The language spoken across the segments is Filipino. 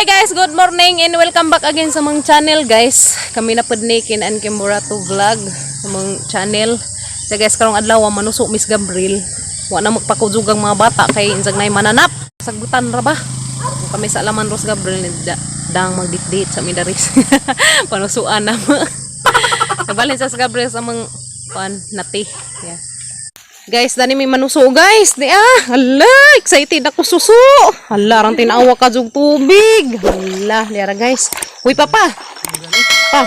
Hi guys, good morning and welcome back again sa mong channel guys. Kami na pud ni Kin and Kimurato vlog sa mong channel. So guys, karong adlaw manusok Miss Gabriel. Wa na magpakujug ang mga bata kay insag nay mananap. Sagbutan ra ba? Kami sa Alaman Ros Gabriel dang magdit-dit sa Midaris. Panusuan na mo. Nabalin sa Gabriel sa mong nati. Yeah. Guys, dani may manuso guys. Di hala, excited ako suso. Hala, rang tinawa ka jug tubig. Hala, liara guys. Uy papa. Pa.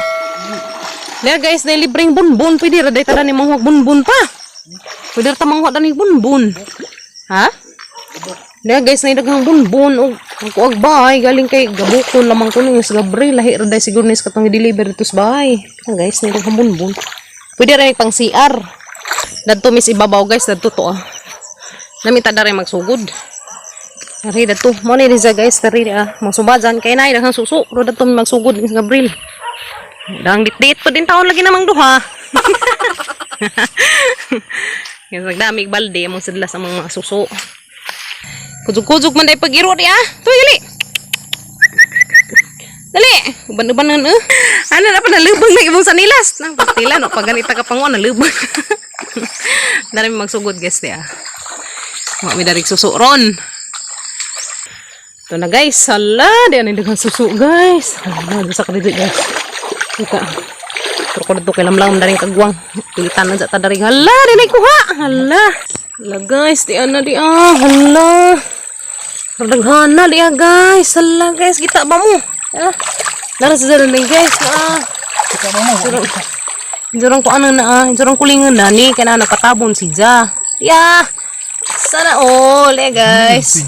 Liara guys, dai libreng bunbun. Pwede ra dai tada ni manghug bunbun pa. Pwede ra ta manghug dani bunbun. Ha? Liara guys, nay daghang bunbun og kuag bahay galing kay gabukon lamang kuno sa Gabriel. Lahi ra dai siguro nis katong i-deliver dito sa bahay. Guys, nay daghang bunbun. Pwede ra pang CR. Dadto mis ibabaw guys, dadto to Namita dari magsugod. Ari dadto mo ni Riza guys, tari magsubajan kay nay daghang suso, ro dadto magsugod ni Gabriel. Dang dit-dit pa din taon lagi namang duha. Yes, nagdamig balde among sidla sa mga suso. Kujug-kujug man day pag-iro di Tuy gali. Dali, uban-ubanan Ano na pa nalubang na ibong sanilas. Nang pastila no, pag ganita ka panguan nalubang. Dari magsugod guys dia. Wa mi dari susu ron. Ito na guys, hala, di ani daghang susu guys. Hala, bisa ka dito guys. Kita. Pero ko dito kay lamlam daring kagwang. Pilitan na ta dari hala, di nay kuha. Hala. Hala guys, di ana di hala. Daghana di guys. Hala guys, kita ba mo? Nara sa zero guys kita mo Jorong ko ano na jorong kulingon na ni kana nakatabon si Ja. Ya. Sana all guys.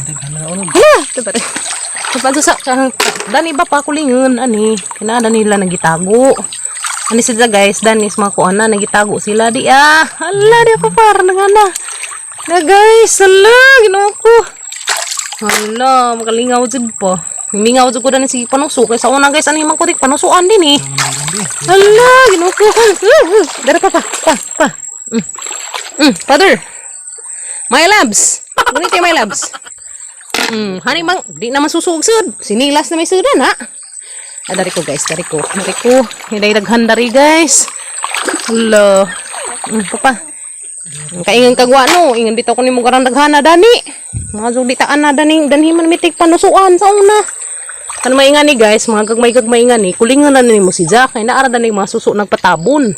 Tebare. Kapan sa dani ba pa kulingon ani kana nila nagitago. Ani sila guys dani mga kuana nagitago sila di Hala di pa par nangana. Na guys, hala Ginoo ko. Hala makalingaw jud po. Mingaw jud ko dani si panuso kay sa una guys ani man ko dik panusuan din Hala, Ginoo ko. Dara pa. Father. My loves. Ngunit my loves. Hani mang di na masusugsud. Sinilas na may sudan ha. Dari ko guys, dari ko. Hinday daghan dari guys. Hala. Papa. Kaingan kagwa no, ingon bitaw ko nimo garang daghana dani. Mga jud ditaan na dani danhi man mitik panusuan sa una. Kan maingan ni guys, mga gagmay nga ni, kulingan na nimo si Jack, kay naara na ni mga suso nagpatabon.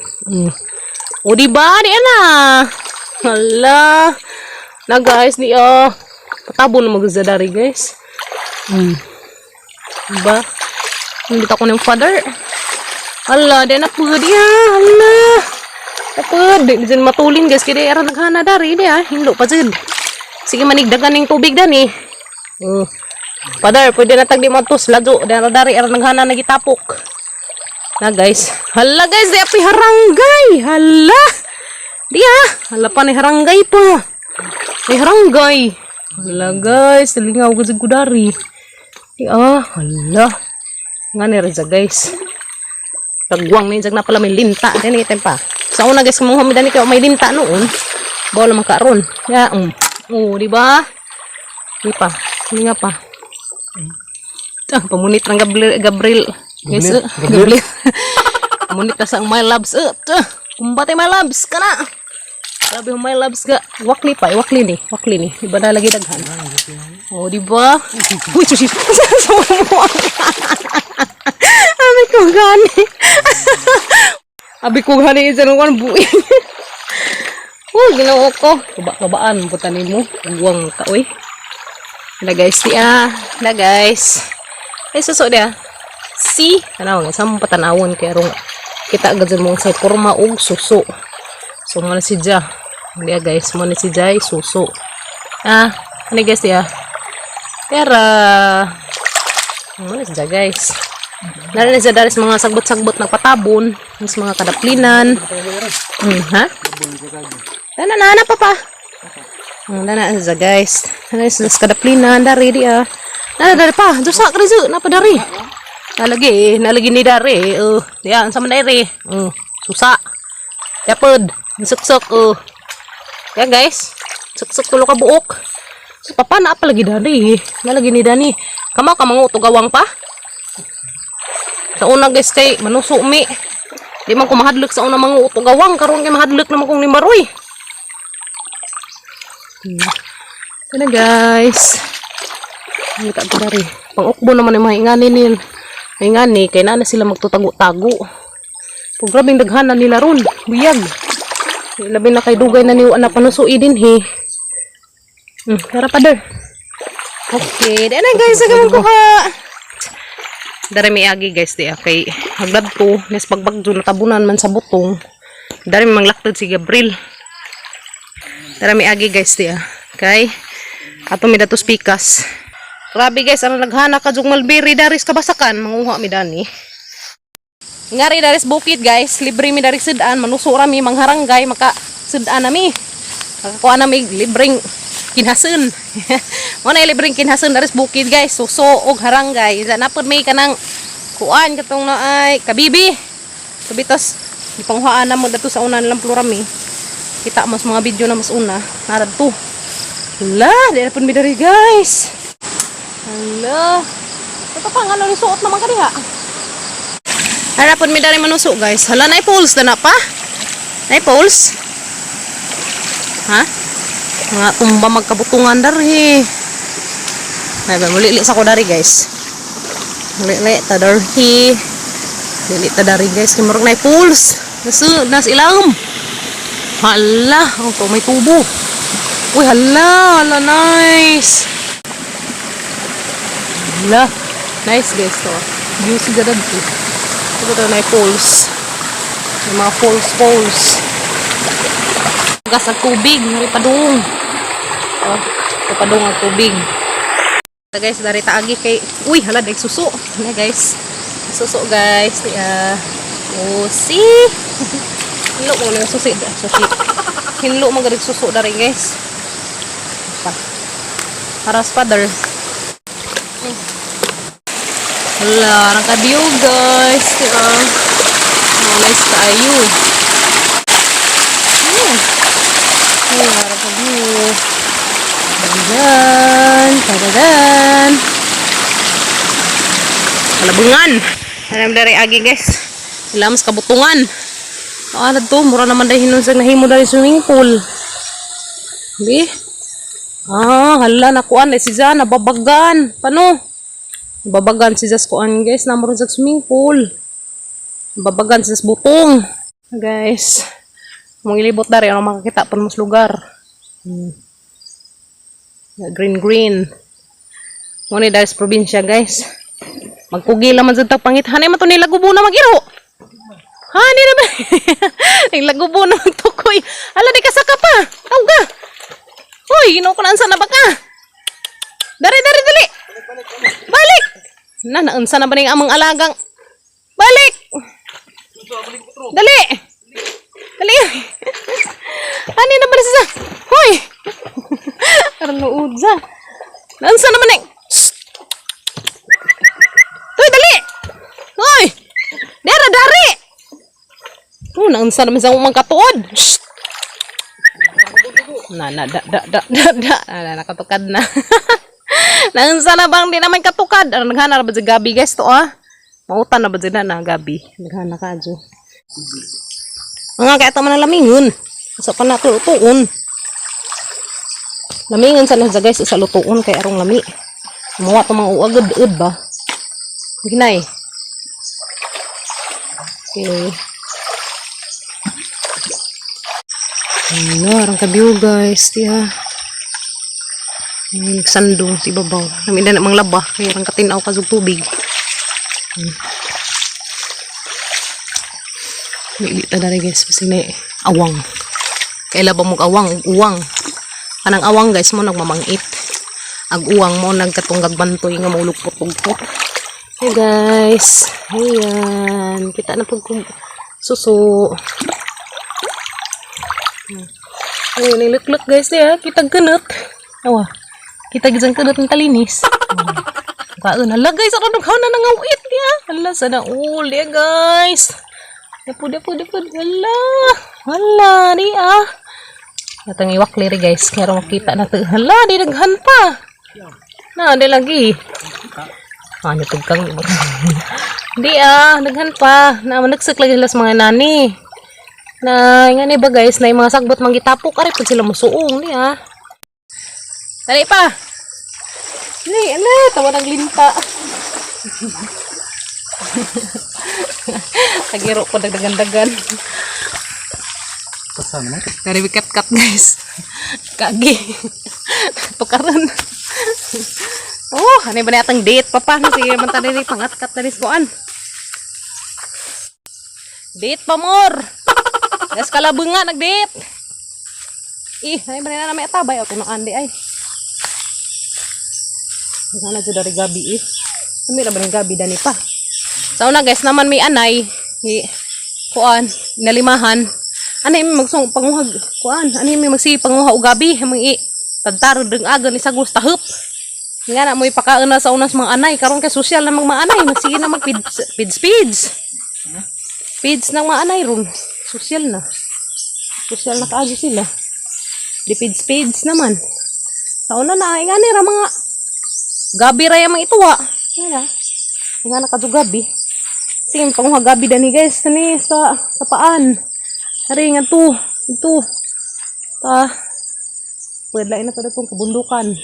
O di ba? Di na. Hala. Na guys, ni patabon na magzadari guys. Diba? Hindi ko ng father. Hala, di na pud ya. Hala. Tapod, di dyan matulin guys, kaya di ara naghana dari di Hindo pa dyan. Sige manigdagan ng tubig dani. Padar, pwede na tagdi mo tos lajo, dari ara naghana nagitapok. Na guys. Hala guys, di api haranggay. Hala. Dia, hala pa ni haranggay pa. Ni haranggay. Hala guys, lingaw gud dari. Hala. Ngani ra guys. Tagwang ni jag na pala may linta dani tempa. Sa una guys, kung mo dani kay may linta noon. Bawa lang makaron. Ya, di ba? Di pa. Hindi nga pa. Pamunit ng Gabriel. Yes, Gabriel. Pamunit na sa my loves. Kumbate my loves ka na. Sabi my loves ka. Wakli pa, wakli ni. Iba na lagi daghan. Di ba? Uy, susi. Abi ko gani. Abi ko gani isa nung buwi. Ginoo ko. Kabaan putanin mo. Buwang ka, uy. Na guys, na guys. Ay suso dia. Si, ano nga sa patanawon kay rong kita agad mo sa porma og suso. So mo si Ja. Dia guys, mo si Jai suso. Ani guys dia. Pero mo si Ja guys. Nara sa daris mga sagbot-sagbot nagpatabon, mas mga kadaplinan. Ha? Na papa. Dana sa guys. Dana sa kadaplinan dari dia. Dari pa, dosa krizo na pa dari. Nalagi ni dari. Diyan sa mandiri. Susa. Yapod, suksok Ya guys. Suksok tulo ka buok. So papa na pa lagi dari. Nalagi ni Dani. Kama ka manguto gawang pa? Sa una guys kay manuso mi. Di man ko mahadlok sa una mga utugawang karon kay mahadlok naman kong nimbaroy. Kana guys. Ay ta dari. Pang-ukbo naman yung mga ingani nil. Ingani kay na sila magtutago-tago. Pag grabing daghanan nila ron, buyag. Labi na kay dugay na niyo anak panusuy din he. Tara pa der. Okay, then guys, agawan ko ha. Dari may agi guys di kay haglad ko nes pagbagjo natabunan man sa butong. Dari manglaktod si Gabriel. Dari may agi guys di kay ato mi datos pikas. Grabe guys, ano naghana ka jung mulberry daris kabasakan manguha mi dani. Ngari daris bukid guys, libre mi dari sudan, manuso ra mi mangharanggay maka sudan nami. Makakuha nami libreng kinhason. Mo na libreng kinhason daris bukid guys, suso og haranggay. Napod may kanang kuan katong naay kabibi. Sabitas ipanghuaan na mo dato sa una nilang plurami. Kita mas mga video na mas una, narad to. Hala, di na po mi dari guys. Hala. Ito pa nga suot naman kaniha. Harapon mi dari manuso guys. Hala, na poles na pa? Na poles? Ha? Mga tumba magkabutungan dari. Ay, mulili sa ko dari guys. Mulili ta dari. Lili ta dari guys. Kimurog na poles. Nas ilam. Hala, oh to may tubo. Uy, hala, hala nice. Hala, nice guys to. Juicy gadad to. Ito na yung poles. Yung mga poles. Gas ang tubig. Naripadung. Naripadung ang tubig. Ito guys, dari taagi kay... Uy, hala, dahil suso. Hala guys. Suso guys. See? Hinlo mo na yung susi. Hinlo mo galing suso dari guys. Haras father. Hala, ang kabyo guys. Nice tayo. Hala, ang kabyo. Tadadan. Halabungan. Alam dari agi guys. Ilams kabutungan. Alad to, mura naman dahil hinun sa nahimo dari swimming pool. Di? Hala, nakuan. Si Zana, babagan. Paano? Babagan si Zas kuan guys, namuron sa swimming pool. Babagan si Zas butong. Guys, mangilibot dari ang makakita pa mas lugar. Green. Muna dari sa probinsya guys. Magpugi lang man sa pangit. Hanay mato nila gubo na mag-iro. Hani na ba? Nila gubo na magtukoy. Ala, di kasaka pa. Tawag ka. Uy, inukunan sa na ba ka? Dari, dali. Balik! Naunsa na ba ning among alagang? Balik! Dali! Ani na ba sa? Hoy! Karon luod sa. Naunsa na ba ning? Hoy, dali! Hoy! Dari! Naunsa na man sa mga katuod? Nakatukad na. Naunsa na bang di naman katukad? Ano naghana na ba sa gabi guys to Mautan na ba dyan na gabi? Naghana ka dyan. Nga kaya ito man ang lamingon. Sa pa na lutuon. Lamingon sa na guys sa lutuon kaya arong lami. Mawa ito mga uagad-ud ba? Ginay. Okay. Ano, arang kabiyo guys. Tiya. Sandong si babaw. Namin na namang laba. Kaya ang katinaw kasog tubig. May ta dari guys. Kasi na awang. Kaya laba mong awang. Uwang. Kanang awang guys mo nagmamangit. Ag uwang mo nagkatunggag bantoy nga maulupot-ulupot. Hey guys. Ayan. Kita na pag suso. Ayun, nilukluk guys niya. Kita ganat. Awa. Kita gizang kadot ng kalinis. Kaon hala guys, ako naghaw na nangawit niya. Hala sana uli guys. Dapod. Hala di Atang iwak liri guys, kaya makita na to. Hala di daghan pa. Na di lagi. Ano tugkang Hindi daghan pa. Na managsik lagi sila sa mga nani. Na nga ni ba guys, na yung mga sagbot manggitapok ari pud sila musuong ni Dali pa. Ni, tawa naglinta. Tagiro ko dagdagan-dagan. Pasan mo? Dari kat guys. Kagi. Tukaran. Oh, ano ba natang date papa? Sige man tadi ni pangat-kat tadi kuan. Date pa more. Gas kalabunga nag-date. Ay ba na may atabay o tunaan di ay. Sana jud dari gabi Kami ra ba ng gabi dani pa. Sa una guys naman may anay. Kuan, nalimahan. Anay may magsong panguhag. Kuan, anay may magsi panguha og gabi, mga tadtaro deng agan isa gustahop. Nga na mo ipakaon na sa unas mga anay karon kay social na mga anay, magsige na mag feeds. Feeds ng mga anay ron. Social na. Social na kaagi sila. Di feeds naman. Sa una na ingani ra mga gabi ra yang mga ituwa. Nga nakadto gabi. Sige panguha gabi dani guys tani sa paan. Hari nga to, ito. Pwede lain na to datong kabundukan.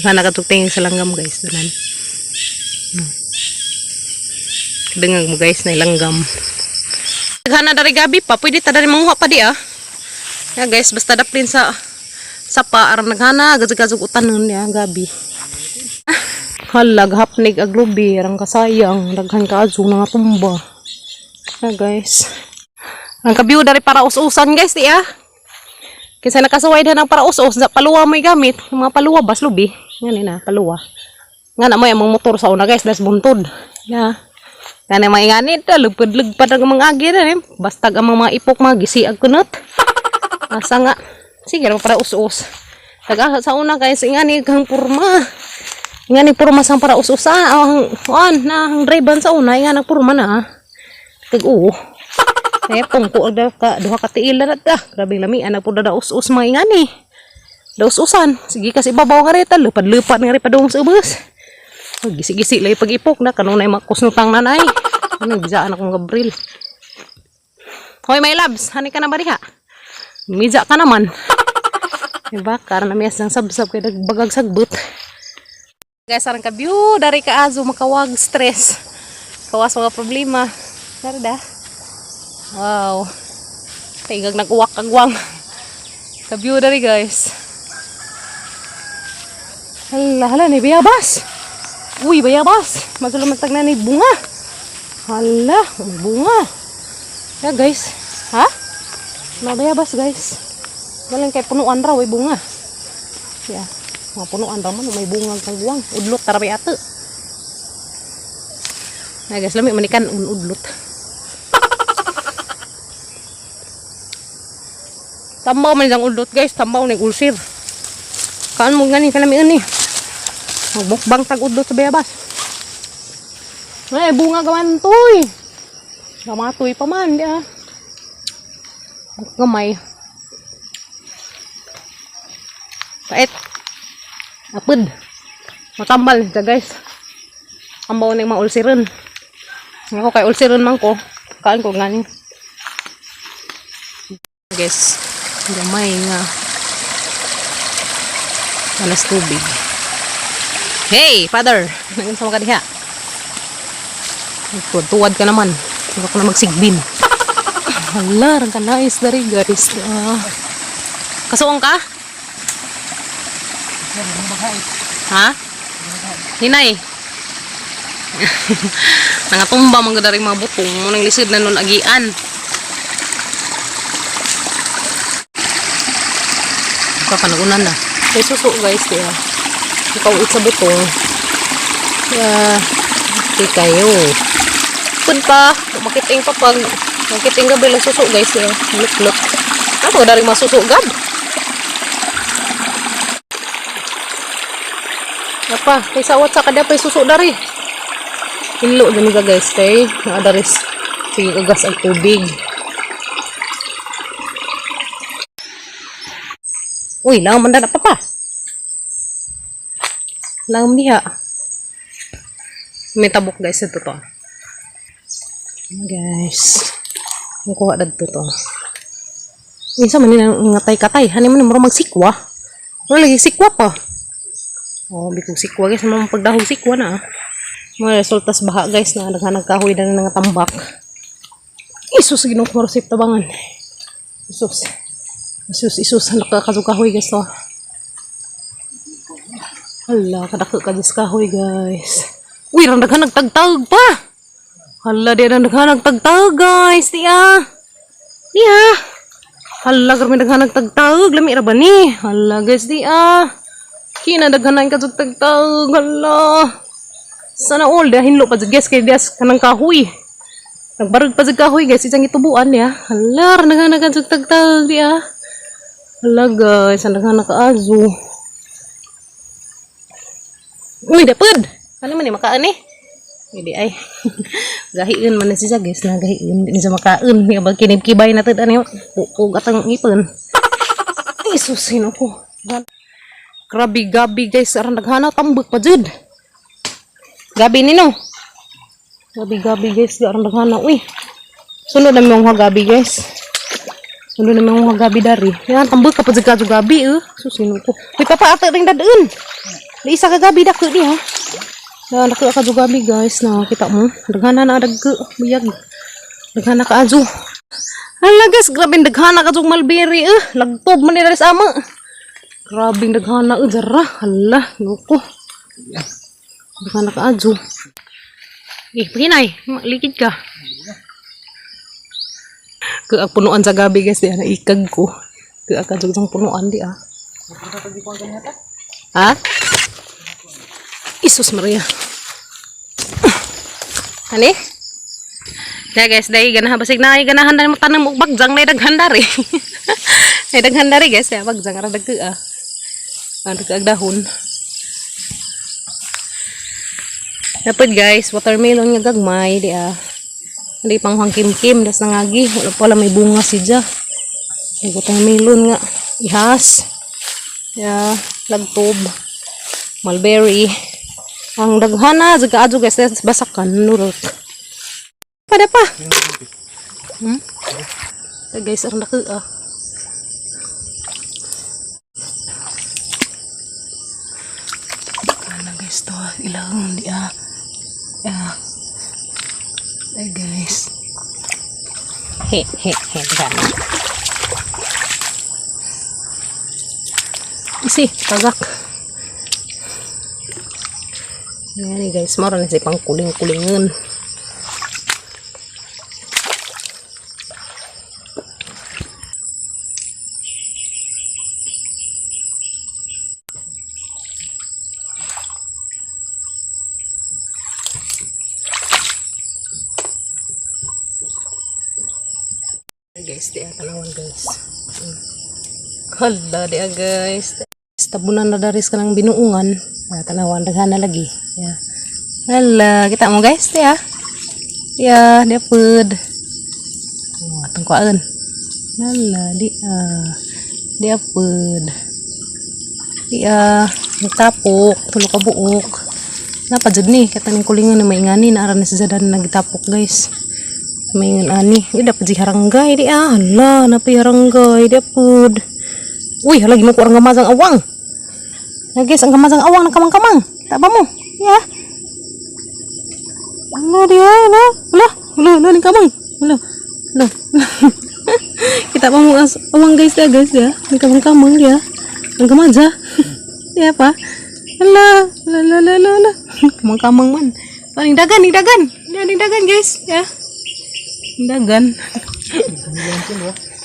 Nga nakatugtingin sa langgam guys danan. Dengang mo guys na langgam. Naghana dari gabi pa, pwede ta dari manguha pa di Ya guys, basta daplin sa sapa aram naghana gazug-gazug utanon ya gabi. Halag hapnig ag lubi arang kasayang daghan kaazong nga tumba. Ya guys. Ang kabiyo dari para us-usan guys di Kasi nakasuway na ng para us-us na paluwa may gamit. Yung mga paluwa bas lubi. Yan na paluwa. Nga na mo yung motor sa una guys, das buntod. Ya. Nga na mga inganit, lugpad-lugpad ang mga agi na Bastag ang mga ipok mga gisiag kunot. Asa nga. Sige para us-us. Taga sa una guys, ingani kang purma. Ingani purma sang para us-us ang drive sa una, ingani purma na Tag-u. Pungko duha ka tiilan at grabe lami anak po da us-us mga ingani. Daus-usan. Sige kasi babaw nga rita lupad-lupad nga ripa dong sa ubos. Gisi-gisi lay pag-ipok na kanunay makusnutang nanay. Ano bijaan akong Gabriel. Hoy my loves, hani ka na ba diha? Miza ka naman. Diba? Karena miyas ng sabsab kay dagbagag sagbot. Guys, sarang kabyo dari kaazo makawag stress. Kawas mga problema. Sarda. Wow. Tingag nag-uwak kagwang. Kabyo dari guys. Hala ni bayabas. Uy, bayabas. Magsulumantag na ni bunga. Hala, may bunga. Ya guys. Ha? Bayabas guys. Galing kay punuan raw ay bunga. Ya, mga punuan raw man may bunga kagwang. Udlot tarabay ato. Na guys, lami manikan udlot. Tambaw man ang udlot guys, tambaw ni ulsir. Kaan mo gani kalami ani. Magbukbang tag udlot sa bayabas. Ay bunga gaman toy. Gamatoy pa man dia. Gamay. Pait. Apod. Matambal siya guys. Ambaw ni mga ulsiron. Ako kay ulsiron man ko. Kaan ko gani. Guys. Gamay nga. Alas tubig. Hey, father! Nagin sa mga diha. Tuwad ka naman. Huwag ka na magsigbin. Hala, rang ka nice dari guys. Kasuong ka? Ha? Hinay. Nangatumba mga dari mga butong. Munang lisod na nun agian. Kakanagunan na. May suso guys diya. Ikawit sa butong. Di kayo. Pud pa. Makiting pa pag makiting gabi lang suso guys diya. Luk-luk. Ako dari masuso gab. Apa? Kay sawat sa kada pay suso dari. Ilo gani ka guys kay naadaris. Sige ugas ang tubig. Uy, lang man na papa. Lang diha. May tabok guys ito to. Guys. Kuha dad to. Minsan man ngatay-katay. Hani man mura magsikwa. Wala lagi sikwa pa. Oh, bikog sikwa guys. Mga pagdahog sikwa na. Mga resultas baha guys na nagkahoy na nga tambak. Isus ginong korosip tabangan. Isus nakakazukahoy guys to. Hala, kadako ka guys kahoy guys. Uy, rang daghan nagtagtag pa. Hala, di rang daghan nagtagtag guys. Diya. Hala, karami daghan nagtagtag. Lami ra ba ni? Hala guys, diya. Kina daghan na yung tagtag. Hala. Sana all, diya hinlo pa guys kay diya kanang kahoy. Nagbarag pa kahoy guys. Isang itubuan diya. Hala, rang daghan nagtagtag diya. Hala guys, ang daghan nakaazo. Uy, dapod. Ano man makaan eh? Hindi ay. Gahiin man na siya guys na gahiin. Hindi siya makaan. Yung kinibkibay natin ano pupug atang ipon. Ay, susin ako. Grabe-gabi guys. Arang naghana tambak pa jud. Gabi nino. Gabi-gabi guys. Arang naghana. Uy. Sunod na mga gabi guys. Sunod na mga gabi dari. Yan, tambak ka pa jud gabi Susin ako. Uy, papa ata ring dadun. Di isa ka gabi dako di ha. Na dako ka juga gabi guys na kita mo. Daghana na dagko buyag. Daghana ka ajo. Hala guys, grabe daghana ka jug malberry Lagtob man ni sa ama. Grabe daghana jara. Hala, nuko. Daghana ka ajo. Paginay, likid ka. Kaag punuan sa gabi guys di na ikag ko. Kaag ka jug sang punuan di Ha? Isus Maria. Ani? Kaya guys, dahil ganahan basig na ganahan na mo tanang mo bagjang na daghan dari. Ay daghan dari guys, ya bagjang ra dagko dagko dahon. Dapat guys, watermelon nga gagmay di Hindi pang hangkim-kim das nangagi, wala pala may bunga siya. Ay watermelon nga ihas. Ya, lagtob. Mulberry. Ang daghana jaga-ajo guys basakan nurut. Pada pa. Guys, ang dako Ano guys to ilang dia. Guys. He daghana. Isi, tagak. Yan guys, mara na siya pang kuling-kulingan. Guys, di tanawan guys. Hala, di guys. Tabunan na daris ka ng binuungan. Tanawan, daghana lagi. Ya. Hala, kita mo guys, ya. Ya, dia pud. Tungkuan. Hala, dia pud. Dia nagtapok, tulo ka buok. Napa jud ni katang kulingan na maingani na aran sa jadan nagtapok guys. Maingan ani, ida pa haranggay di hala, napi haranggay dia pud. Uy, lagi mo ko orang gamazang awang. Ya guys, ang gamazang awang nagkamang-kamang. Kita ba mo? Ya. Ala dia na. Ala ni kamang. Ala. Kita ba mo awang guys ya. Ni kamang-kamang dia. Ang gamaza. Ya pa. Ala. Kamang-kamang man. Paling dagan. Dia ni dagan guys, ya. Dagan.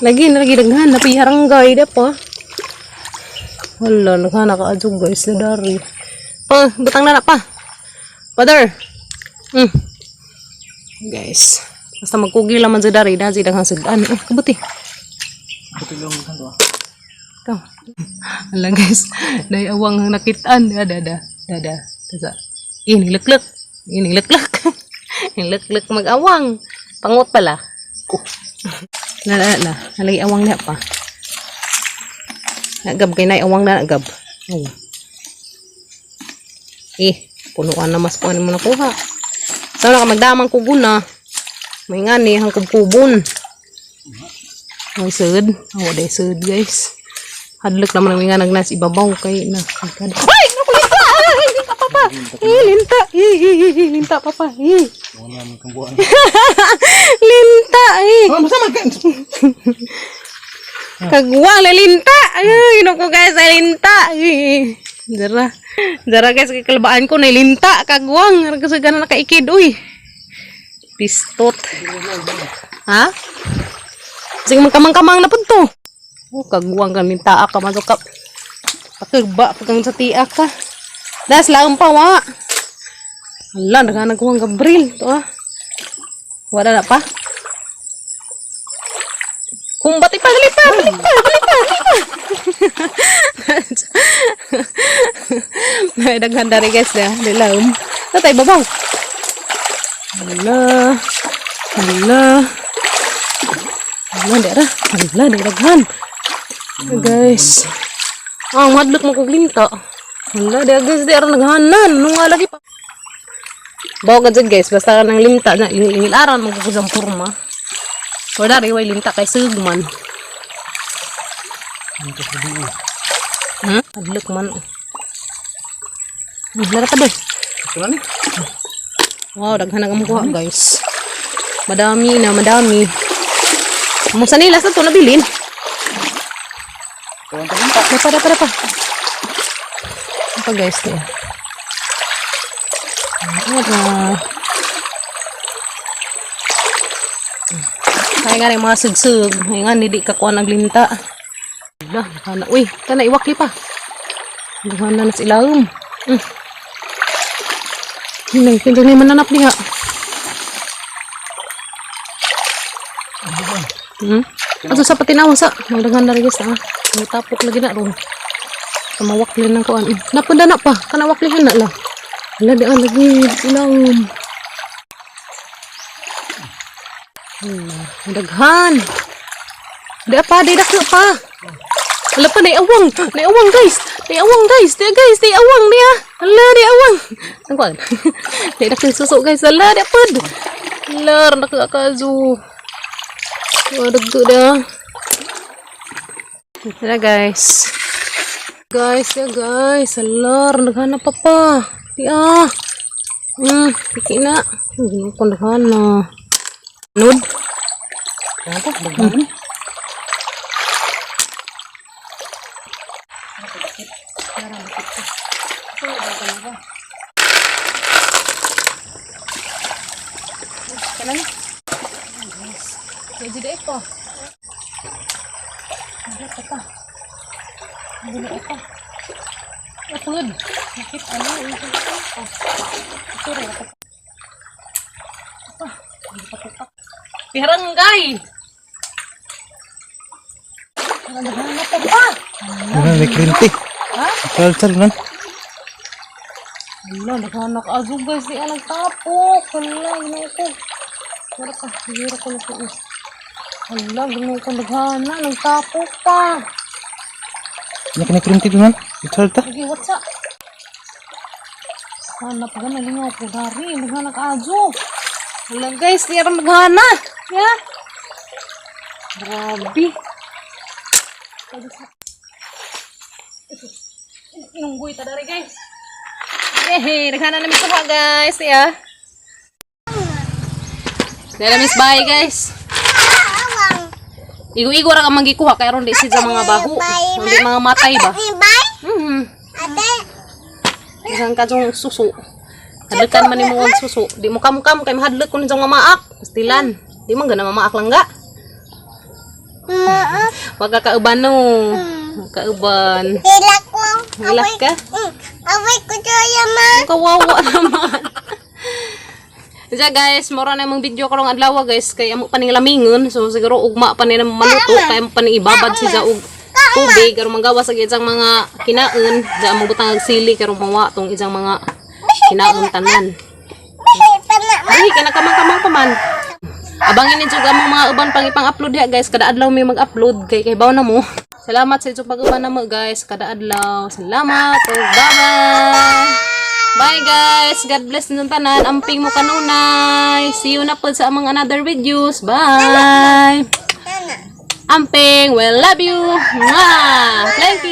Lagi daghan napi haranggay dia pa. Wala, naghana ka adyo guys na dari. Pa, butang na pa. Father. Guys. Basta magkugi lang man sa dari. Dahil silang hasidaan. Kabuti. Kabuti lang ang kanto. Ikaw. Wala guys. Dahil awang nakitaan. Dada. Inilaklak. Inilaklak mag-awang. Pangot pala. Nalagi awang na pa. Nagab kay na awang na nagab. Punuan na mas puan mo na kuha. Sana ka magdamang kuguna. May nga ni ang kubkubon. May sud. Oh, day sud guys. Hadlok naman ang nga nagnas ibabaw kay na. Ay, nakulinta! Ay, linta papa. Linta. Linta papa. Linta. Kagwang na linta. Ay, ko guys, ay linta. Jara guys, kalbaan ko na linta. Kagwang. Kasi gana nakaikid. Uy. Pistot. Ha? Sige magkamang-kamang na po to. Oh, kagwang ka linta ka. Masukap. Pakagba. Pagkang sa tiak ka. Das lang pa wa. Hala, nagkuhang Gabriel. Ito ah. Wala na pa. Kumbati pa, lipa. May daghan dari guys na. Dilaum. Natay babaw. Hala. Dara. Hala, daghan. Guys. Madlok mo kong linta. Hala, guys, di arang naghanan. Nung nga lagi pa. Bawa ka dyan guys, basta ka ng linta na ingil-aran magkakasang purma. O dari, way linta kay sugman. Adlok man. Lara ka doy. Wow, daghan na kamukuha guys. Madami. Musa nilas na ito nabilin. Para pa. Apa guys nih? Kaya nga yung mga sugsug. Kaya nga, hindi ka kuha naglinta. Uy, kana iwakli pa. Duhana na sa ilawom. Hinay, kaya na yung mananap niya. Ato sa patinawa sa. Magdagan na rin guys. May tapok lagi na ron. Kamawakli ng kuhan. Napunda na pa. Kanawaklihan na lang. Wala di lagi ilawom. Daghan. Di apa, di daklo pa. Wala pa, naiawang. Naiawang guys. Di awang niya. Hala, di awang. Ang kuhan. Di daklo susok guys. Hala, di apad. Hala, nakakazu. Wadagdo dah. Hala guys. Guys. Hala, daghan na pa. Di piki na. Daghan na. Nud. Apa? Daghan. Jadi eko. Apa? Ini eko. Apud. Sakit ano ini. Ito rin ako. Apa? Pirangay. Naghahanap pa pa. May krinti. Ha? Kalsal man. Hala, naghahanap aso guys. Di alang tapok. Hala, ginawa ko. Hira ko na po. Hala, ginawa ko naghahanap. Nagtapok pa. May krinti man. Kalsal ta. Sige, what's up? Hanap ka na lingaw ko dari. Naghahanap aso. Hala guys, di alang naghahanap. Ya. Grabe. Nungguy ta dari guys. Naghahanap namin kuha guys. Ya. Dala miss bye guys. Igo-igo ra ka magikuha kay aron di sa mga baho. Hindi mga matay ba? Isang kajong susu. Hadlukan man nimo ang susu. Di mo kam-kam kay mahadlok kun sa mamaak. Pastilan. Di man gana mamaak lang ga. Wag ka kauban no. Kauban. Hilak ka? Away ko dyan, ma. Kawawa naman. Kaya guys, mura na yung video karong adlaw guys, kay amo pa ning lamingon, so siguro ugma pa ni na maluto, kay amo pa ni ibabad siya og tubig karong manggawa sa isang mga kinaon, da amo butang og sili karong mawa tong isang mga kinaon tanan. Ay, kana kamang-kamang pa man. Abangin ninyo ang mga uban pang ipang-upload diha guys, kada adlaw may mag-upload kay baw na mo. Salamat sa inyong pag-uban na mo guys, kada adlaw. Salamat. Bye-bye. Bye guys. God bless ng tanan. Amping mo kanunay. See you na po sa among another videos. Bye. Amping, we love you. Mwah. Thank you.